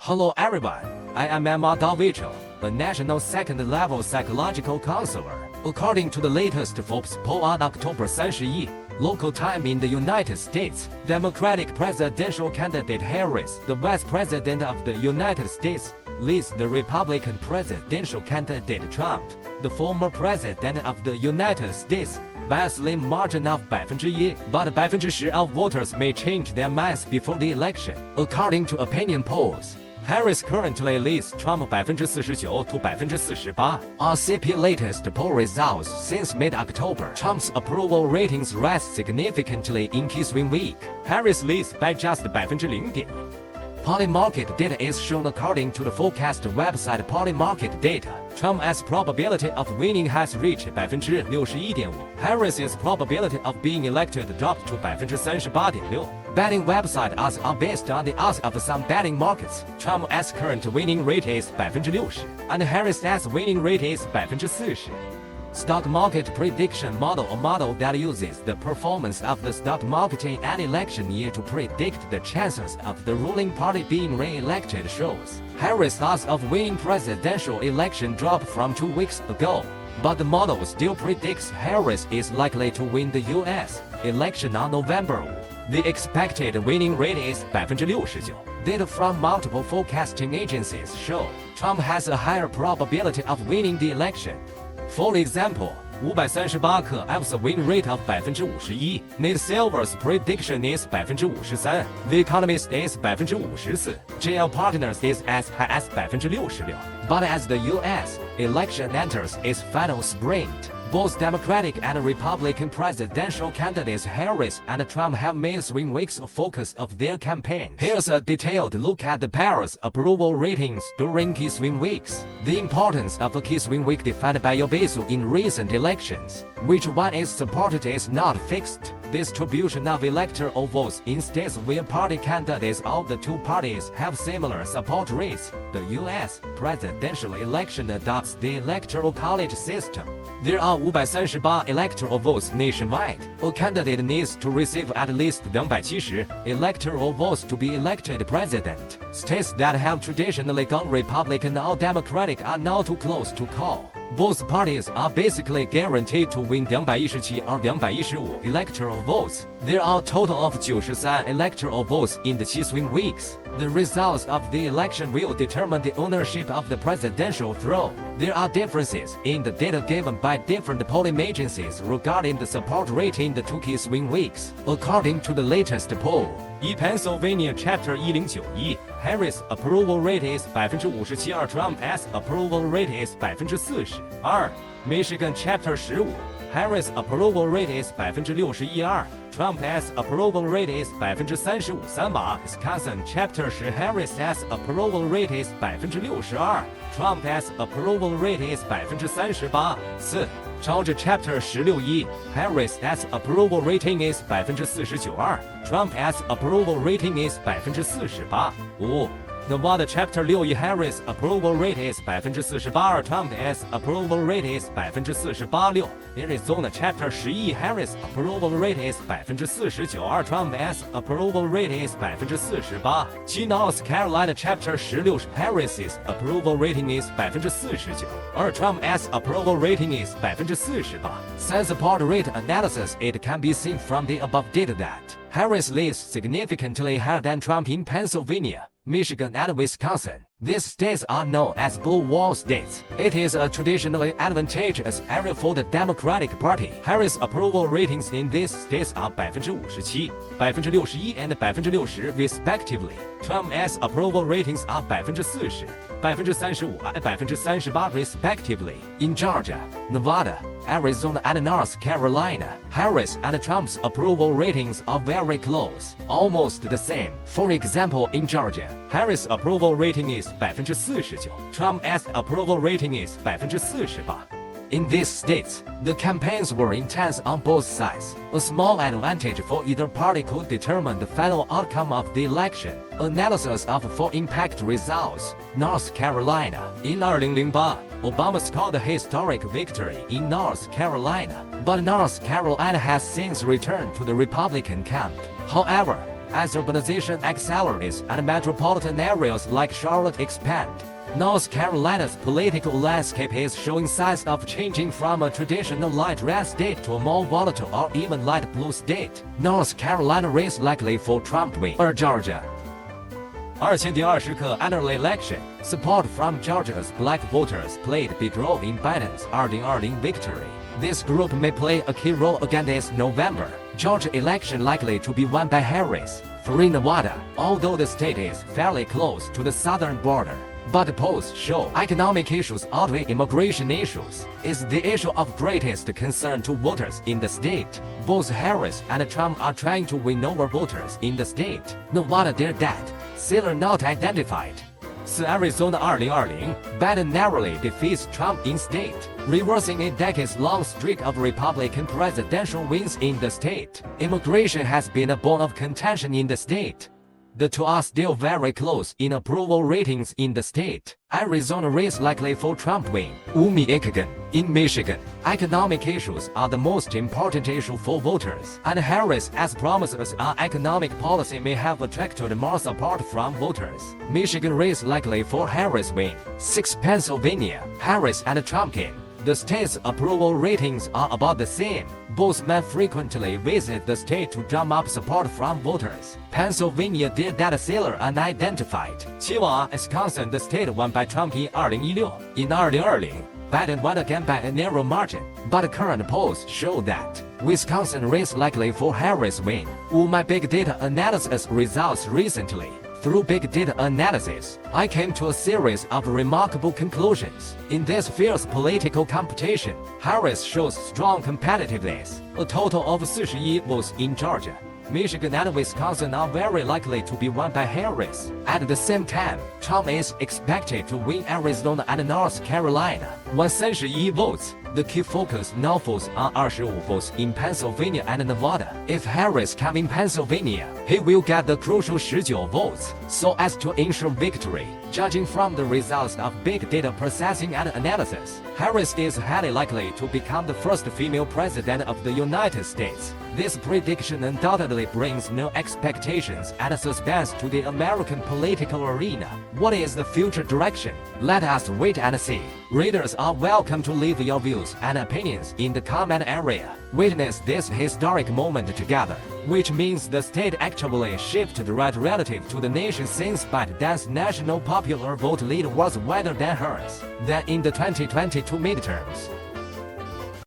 Hello everyone, I am Emma Dalvicho, a national second-level psychological counselor. According to the latest Forbes poll on October 31, local time in the United States, Democratic presidential candidate Harris, the Vice President of the United States, leads the Republican presidential candidate Trump, the former President of the United States, by a slim margin of 1%, but 10% of voters may change their minds before the election. According to opinion polls, Harris currently leads Trump 49% to 48%. On CP latest poll results since mid-October, Trump's approval ratings rise significantly in his win week. Harris leads by just 0.1. Polymarket data is shown according to the forecast website Polymarket Data. Trump's probability of winning has reached 61.5%. Harris's probability of being elected dropped to 38.6%. Betting website odds are based on the odds of some betting markets. Trump's current winning rate is 60%, and Harris's winning rate is 40%. Stock market prediction model, a model that uses the performance of the stock market in an election year to predict the chances of the ruling party being re-elected, shows Harris' odds of winning presidential election dropped from 2 weeks ago, but the model still predicts Harris is likely to win the U.S. election on November 5. The expected winning rate is 69%. Data from multiple forecasting agencies show Trump has a higher probability of winning the election. For example, 538克 F's win rate of 51%. Nate Silver's prediction is 53%. The Economist is 54%. JL Partners is as high as 66%. But as the U.S. election enters its final sprint, both Democratic and Republican presidential candidates Harris and Trump have made swing weeks a focus of their campaign. Here's a detailed look at the pair's approval ratings during key swing weeks. The importance of a key swing week defined by Obesu in recent elections. Which one is supported is not fixed. Distribution of electoral votes in states where party candidates of the two parties have similar support rates. The U.S. presidential election adopts the Electoral College system. There are 538 electoral votes nationwide. A candidate needs to receive at least 270 electoral votes to be elected president. States that have traditionally gone Republican or Democratic are now too close to call. Both parties are basically guaranteed to win 217 or 215 electoral votes. There are a total of 93 electoral votes in the key swing weeks. The results of the election will determine the ownership of the presidential throne. There are differences in the data given by different polling agencies regarding the support rate in the two key swing weeks. According to the latest poll, Pennsylvania Chapter 1091, Harris' approval rate is 57%, Trump's approval rate is 40%. Michigan Chapter 15, Harris' approval rate is 61%, Trump's approval rate is 35%. Wisconsin Chapter 10, Harris's approval rate is 62%, Trump's approval rate is 38%. Georgia Chapter 16, Harris's approval rating is 49%, Trump's approval rating is 48%. Nevada Chapter 6, Harris' approval rate is 48%, Trump's approval rate is 48%. Arizona Chapter 11, Harris' approval rate is 49%, Trump's approval rate is 48%. North Carolina Chapter 16, Harris's approval rating is 49%, Trump's approval rating is 40%. Since support rate analysis, it can be seen from the above data that Harris leads significantly higher than Trump in Pennsylvania, Michigan, and Wisconsin. These states are known as Blue Wall states. It is a traditionally advantageous area for the Democratic Party. Harris' approval ratings in these states are 57%, 61%, and 60% respectively. Trump's approval ratings are 40%, 35%, and 38% respectively. In Georgia, Nevada, Arizona, and North Carolina, Harris and Trump's approval ratings are very close, almost the same. For example, in Georgia, Harris' approval rating is 49%, Trump's approval rating is 48%. In these states, the campaigns were intense on both sides. A small advantage for either party could determine the final outcome of the election. Analysis of full impact results. North Carolina. In 2008, Obama scored a historic victory in North Carolina, but North Carolina has since returned to the Republican camp. However, as urbanization accelerates and metropolitan areas like Charlotte expand. North Carolina's political landscape is showing signs of changing from a traditional light red state to a more volatile or even light blue state. North Carolina race likely for Trump win. Georgia. 2020 annual election, support from Georgia's black voters played big role in Biden's 2020 victory. This group may play a key role again this November. Georgia election likely to be won by Harris. For Nevada, although the state is fairly close to the southern border, but polls show economic issues outweigh immigration issues, is the issue of greatest concern to voters in the state. Both Harris and Trump are trying to win over voters in the state. Nevada did that. Seller not identified. Arizona 2020, Biden narrowly defeats Trump in state, reversing a decades-long streak of Republican presidential wins in the state. Immigration has been a bone of contention in the state. The two are still very close in approval ratings in the state. Arizona race likely for Trump win. Michigan. In Michigan, economic issues are the most important issue for voters, and Harris, as promises on economic policy, may have attracted more support from voters. Michigan race likely for Harris win. 6. Pennsylvania, Harris and Trump in. The state's approval ratings are about the same. Both men frequently visit the state to drum up support from voters. Pennsylvania did that seller unidentified. 7. Wisconsin, the state won by Trump in 2016. In 2020, Biden won again by a narrow margin, but current polls show that Wisconsin race likely for Harris win. My big data analysis results recently. Through big data analysis, I came to a series of remarkable conclusions. In this fierce political competition, Harris shows strong competitiveness. A total of 41 votes in Georgia, Michigan and Wisconsin are very likely to be won by Harris. At the same time, Trump is expected to win Arizona and North Carolina. 131 votes. The key focus now falls on 25 votes in Pennsylvania and Nevada. If Harris can win Pennsylvania, he will get the crucial 19 votes, so as to ensure victory. Judging from the results of big data processing and analysis, Harris is highly likely to become the first female president of the United States. This prediction undoubtedly brings new expectations and suspense to the American political arena. What is the future direction? Let us wait and see. Readers are welcome to leave your views and opinions in the comment area. Witness this historic moment together, which means the state actually shifted right relative to the nation since Biden's national popular vote lead was wider than hers than in the 2022 midterms.